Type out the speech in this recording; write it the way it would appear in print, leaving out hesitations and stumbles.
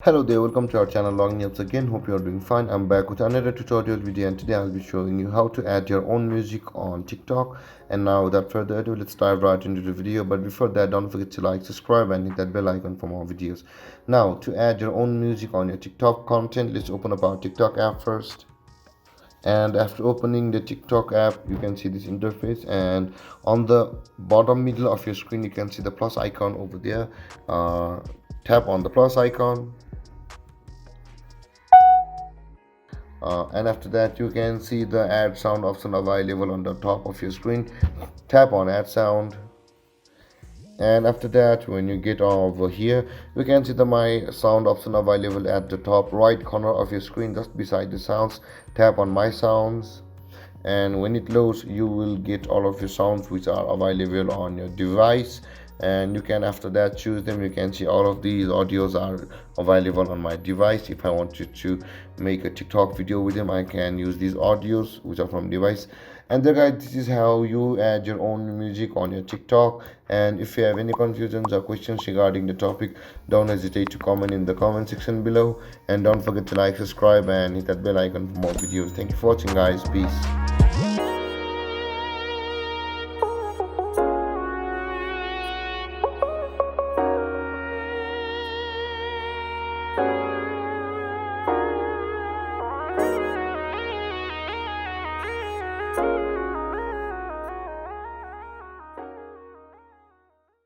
Hello there, welcome to our channel Logging Apps again. Hope you are doing fine. I'm back with another tutorial video, and today I'll be showing you how to add your own music on TikTok. And now without further ado, let's dive right into the video. But before that, don't forget to like, subscribe and hit that bell icon for more videos. Now to add your own music on your TikTok content, let's open up our TikTok app first. And after opening the TikTok app, you can see this interface, and on the bottom middle of your screen you can see the plus icon over there. Tap on the plus icon. And after that you can see the add sound option available on the top of your screen. Tap on add sound, and after that when you get over here you can see the my sound option available at the top right corner of your screen just beside the sounds. Tap on my sounds, and when it loads you will get all of your sounds which are available on your device, and you can after that choose them. You can see all of these audios are available on my device. If I wanted to make a TikTok video with them, I can use these audios which are from device. And there guys, this is how you add your own music on your TikTok. And if you have any confusions or questions regarding the topic, don't hesitate to comment in the comment section below, and don't forget to like, subscribe and hit that bell icon for more videos. Thank you for watching guys. Peace.